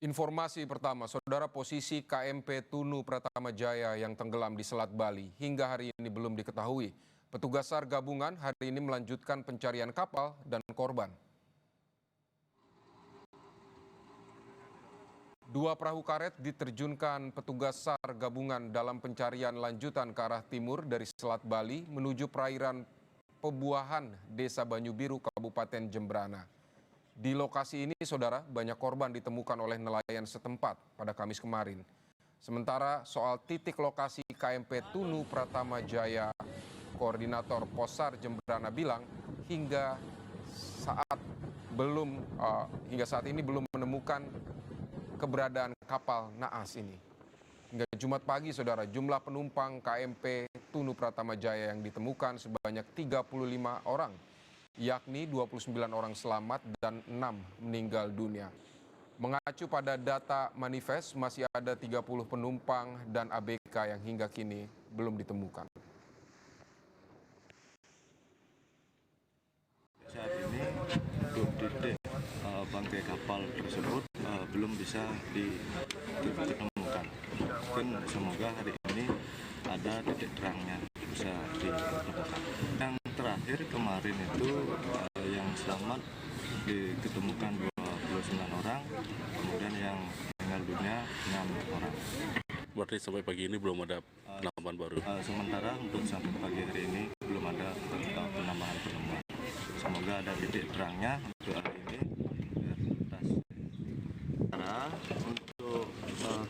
Informasi pertama, saudara, posisi KMP Tunu Pratama Jaya yang tenggelam di Selat Bali hingga hari ini belum diketahui. Petugas SAR gabungan hari ini melanjutkan pencarian kapal dan korban. Dua perahu karet diterjunkan petugas SAR gabungan dalam pencarian lanjutan ke arah timur dari Selat Bali menuju perairan Pebuahan, Desa Banyu Biru, Kabupaten Jembrana. Di lokasi ini, saudara, banyak korban ditemukan oleh nelayan setempat pada Kamis kemarin. Sementara soal titik lokasi KMP Tunu Pratama Jaya, Koordinator Posar Jembrana bilang hingga saat ini belum menemukan keberadaan kapal naas ini. Hingga Jumat pagi, saudara, jumlah penumpang KMP Tunu Pratama Jaya yang ditemukan sebanyak 35 orang, yakni 29 orang selamat dan 6 meninggal dunia. Mengacu pada data manifest, masih ada 30 penumpang dan ABK yang hingga kini belum ditemukan. Saat ini untuk titik bangkai kapal tersebut belum bisa ditemukan. Mungkin semoga hari ini ada titik terangnya bisa ditemukan. Yang terakhir kemarin itu yang selamat ditemukan 29 orang, kemudian yang meninggal dunia 6 orang. Berarti sampai pagi ini belum ada penambahan baru? Sementara untuk sampai pagi hari ini belum ada penambahan penemuan. Semoga ada titik terangnya untuk hari ini. Untuk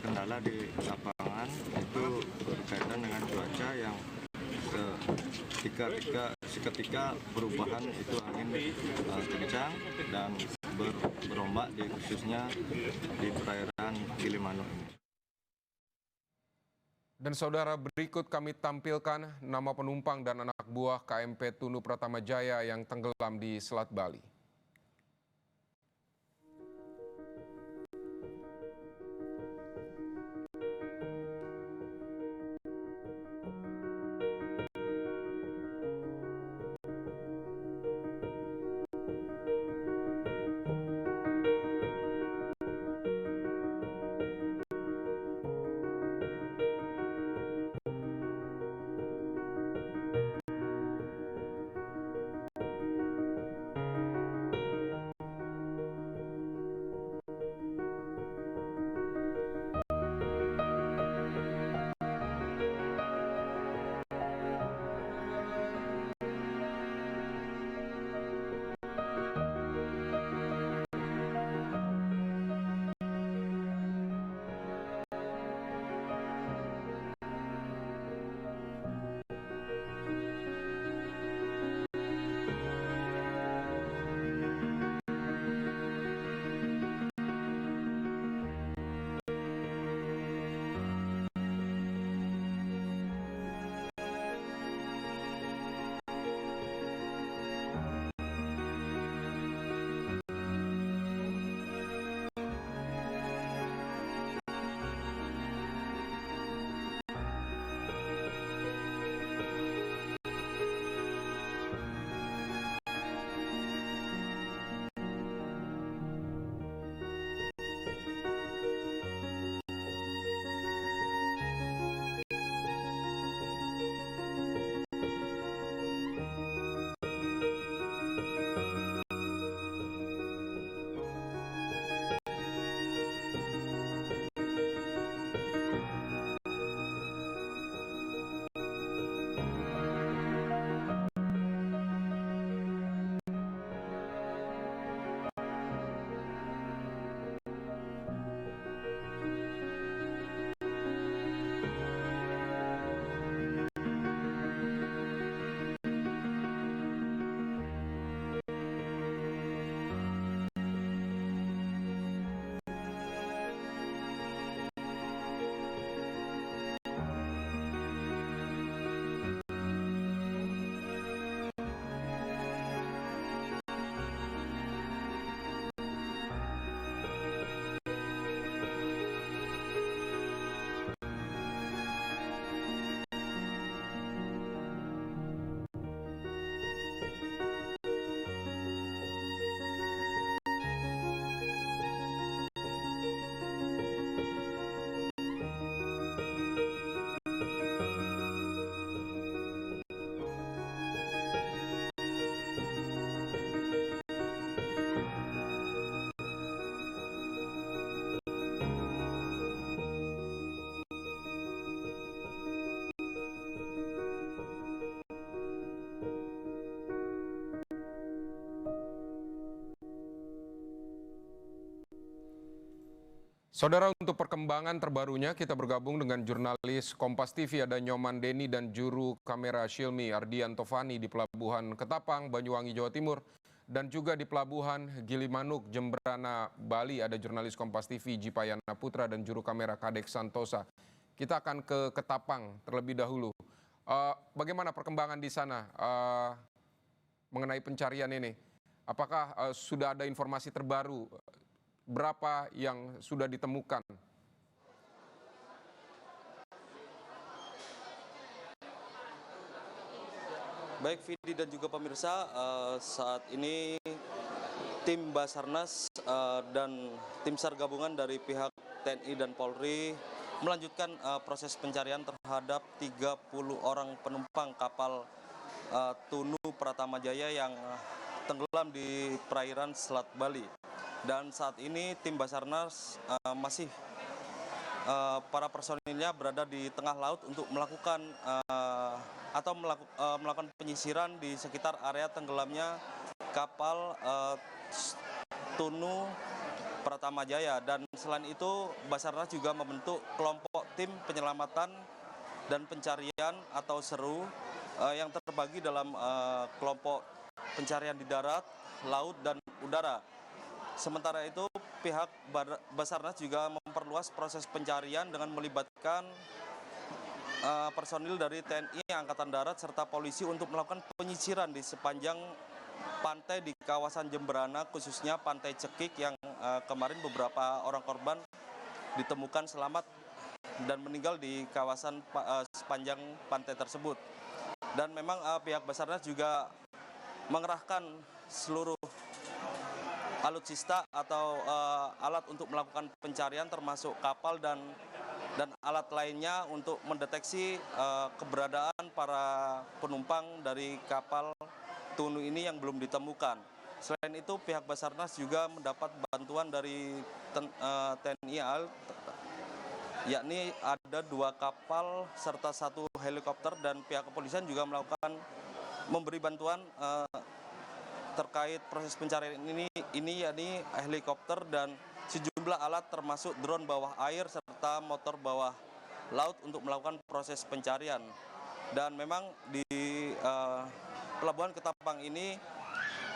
kendala di lapangan itu berkaitan dengan cuaca yang seketika perubahan itu angin kencang dan berombak khususnya di perairan Gilimanuk ini. Dan saudara, berikut kami tampilkan nama penumpang dan anak buah KMP Tunu Pratama Jaya yang tenggelam di Selat Bali. Saudara, untuk perkembangan terbarunya kita bergabung dengan jurnalis Kompas TV, ada Nyoman Deni dan juru kamera Shilmi Ardianto Fani di Pelabuhan Ketapang, Banyuwangi, Jawa Timur. Dan juga di Pelabuhan Gilimanuk, Jembrana, Bali, ada jurnalis Kompas TV Jipayana Putra dan juru kamera Kadek Santosa. Kita akan ke Ketapang terlebih dahulu. Bagaimana perkembangan di sana mengenai pencarian ini? Apakah sudah ada informasi terbaru? Berapa yang sudah ditemukan? Baik Vidi dan juga pemirsa, saat ini tim Basarnas dan tim SAR gabungan dari pihak TNI dan Polri melanjutkan proses pencarian terhadap 30 orang penumpang kapal Tunu Pratama Jaya yang tenggelam di perairan Selat Bali. Dan saat ini tim Basarnas masih para personilnya berada di tengah laut untuk melakukan melakukan penyisiran di sekitar area tenggelamnya kapal Tunu Pratama Jaya. Dan selain itu Basarnas juga membentuk kelompok tim penyelamatan dan pencarian atau SERU yang terbagi dalam kelompok pencarian di darat, laut, dan udara. Sementara itu pihak Basarnas juga memperluas proses pencarian dengan melibatkan personil dari TNI Angkatan Darat serta polisi untuk melakukan penyisiran di sepanjang pantai di kawasan Jembrana, khususnya Pantai Cekik yang kemarin beberapa orang korban ditemukan selamat dan meninggal di kawasan sepanjang pantai tersebut. Dan memang pihak Basarnas juga mengerahkan seluruh alutsista atau alat untuk melakukan pencarian termasuk kapal dan alat lainnya untuk mendeteksi keberadaan para penumpang dari kapal Tunu ini yang belum ditemukan. Selain itu pihak Basarnas juga mendapat bantuan dari TNI AL, yakni ada 2 kapal serta 1 helikopter, dan pihak kepolisian juga memberi bantuan terkait proses pencarian ini yakni helikopter dan sejumlah alat termasuk drone bawah air serta motor bawah laut untuk melakukan proses pencarian. Dan memang di Pelabuhan Ketapang ini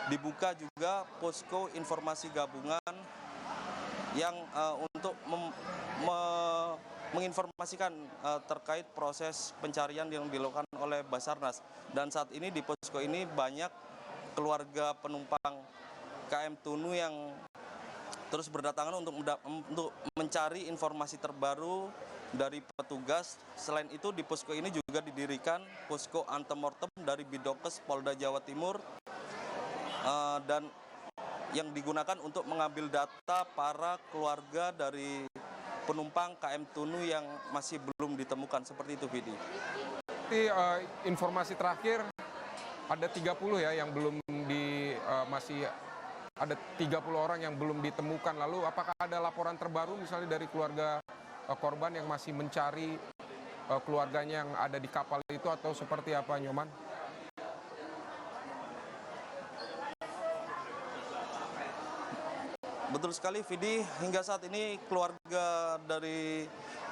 dibuka juga posko informasi gabungan yang untuk menginformasikan terkait proses pencarian yang dilakukan oleh Basarnas. Dan saat ini di posko ini banyak keluarga penumpang KM Tunu yang terus berdatangan untuk mencari informasi terbaru dari petugas. Selain itu di posko ini juga didirikan posko antemortem dari Bidokes Polda Jawa Timur dan yang digunakan untuk mengambil data para keluarga dari penumpang KM Tunu yang masih belum ditemukan. Seperti itu, Vidi. Informasi terakhir ada 30 ya yang belum masih ada 30 orang yang belum ditemukan. Lalu apakah ada laporan terbaru misalnya dari keluarga korban yang masih mencari keluarganya yang ada di kapal itu, atau seperti apa, Nyoman? Betul sekali, Vidi. Hingga saat ini keluarga dari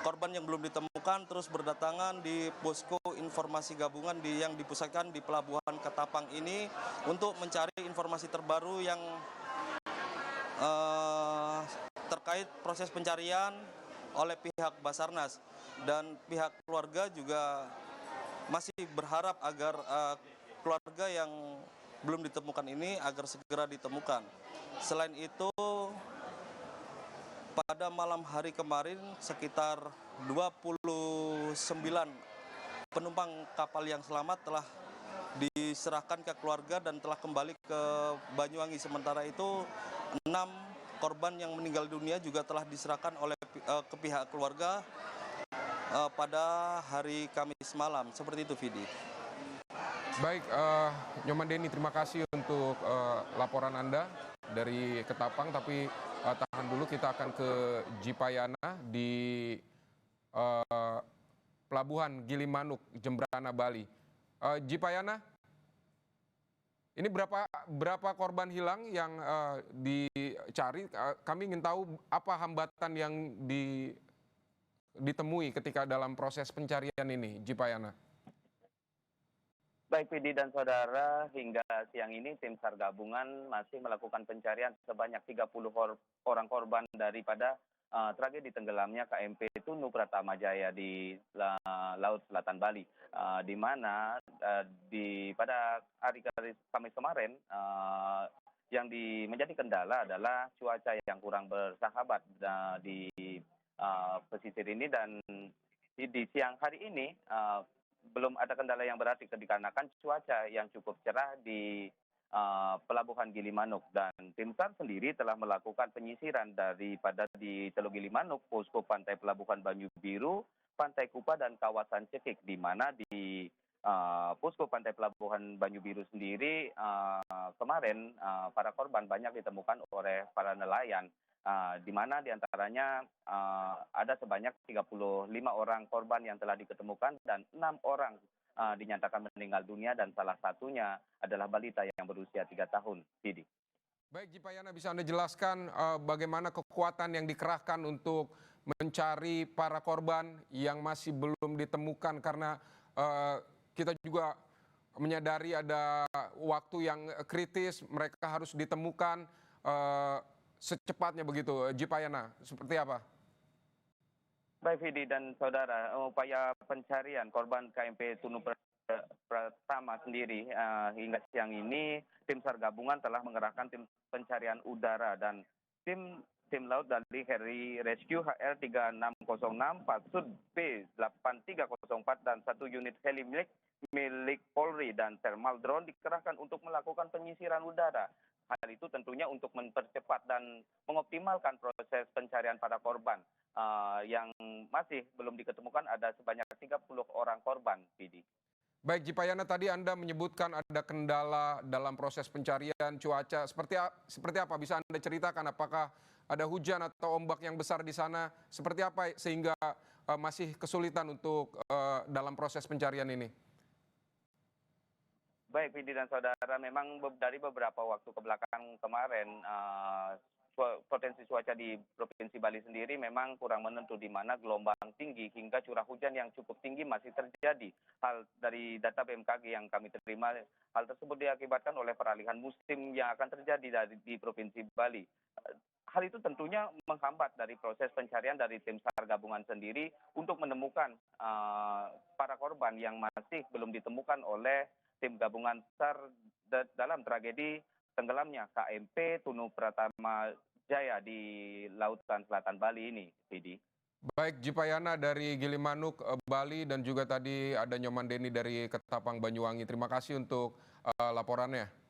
korban yang belum ditemukan terus berdatangan di posko informasi gabungan yang dipusatkan di Pelabuhan Ketapang ini untuk mencari informasi terbaru yang terkait proses pencarian oleh pihak Basarnas. Dan pihak keluarga juga masih berharap agar keluarga yang belum ditemukan ini agar segera ditemukan. Selain itu, pada malam hari kemarin sekitar 29 penumpang kapal yang selamat telah diserahkan ke keluarga dan telah kembali ke Banyuwangi. Sementara itu 6 korban yang meninggal dunia juga telah diserahkan ke pihak keluarga pada hari Kamis malam. Seperti itu, Vidi. Baik, Nyoman Deni, terima kasih untuk laporan Anda dari Ketapang. Tapi tahan dulu, kita akan ke Jipayana di Pelabuhan Gilimanuk, Jembrana, Bali. Jipayana? Ini berapa korban hilang yang dicari? Kami ingin tahu apa hambatan yang ditemui ketika dalam proses pencarian ini, Jipayana. Baik Vidi dan saudara, hingga siang ini tim SAR gabungan masih melakukan pencarian sebanyak 30 orang korban daripada tragedi tenggelamnya KMP Tunu Pratama Jaya di Laut Selatan Bali, di mana pada hari Kamis kemarin yang menjadi kendala adalah cuaca yang kurang bersahabat di pesisir ini, dan di siang hari ini belum ada kendala yang berarti dikarenakan cuaca yang cukup cerah di Pelabuhan Gilimanuk, dan tim SAR sendiri telah melakukan penyisiran daripada di Teluk Gilimanuk, posko pantai Pelabuhan Banyu Biru, Pantai Kupa dan kawasan Cekik, di mana di posko pantai Pelabuhan Banyu Biru sendiri kemarin para korban banyak ditemukan oleh para nelayan. Di mana diantaranya ada sebanyak 35 orang korban yang telah diketemukan dan 6 orang dinyatakan meninggal dunia, dan salah satunya adalah balita yang berusia 3 tahun. Didi. Baik, Jipayana, bisa Anda jelaskan bagaimana kekuatan yang dikerahkan untuk mencari para korban yang masih belum ditemukan, karena kita juga menyadari ada waktu yang kritis, mereka harus ditemukan secepatnya begitu, Jipayana, seperti apa? Baik Vidi dan saudara, upaya pencarian korban KMP Tunu Pratama sendiri hingga siang ini tim SAR gabungan telah mengerahkan tim pencarian udara dan tim laut dari Heli Rescue HR 3606, Patsud B8304 dan 1 unit heli milik Polri dan thermal drone dikerahkan untuk melakukan penyisiran udara. Hal itu tentunya untuk mempercepat dan mengoptimalkan proses pencarian para korban yang masih belum diketemukan. Ada sebanyak 30 orang korban, Vidi. Baik, Jipayana, tadi Anda menyebutkan ada kendala dalam proses pencarian cuaca. Seperti apa? Bisa Anda ceritakan apakah ada hujan atau ombak yang besar di sana? Seperti apa sehingga masih kesulitan untuk dalam proses pencarian ini? Baik, Vidi dan saudara, memang dari beberapa waktu ke belakang kemarin potensi cuaca di Provinsi Bali sendiri memang kurang menentu, di mana gelombang tinggi hingga curah hujan yang cukup tinggi masih terjadi. Hal dari data BMKG yang kami terima, hal tersebut diakibatkan oleh peralihan musim yang akan terjadi di Provinsi Bali. Hal itu tentunya menghambat dari proses pencarian dari tim SAR gabungan sendiri untuk menemukan para korban yang masih belum ditemukan oleh tim gabungan SAR dalam tragedi tenggelamnya KMP Tunu Pratama Jaya di Lautan Selatan Bali ini, Vidi. Baik, Jipayana dari Gilimanuk, Bali, dan juga tadi ada Nyoman Deni dari Ketapang, Banyuwangi. Terima kasih untuk laporannya.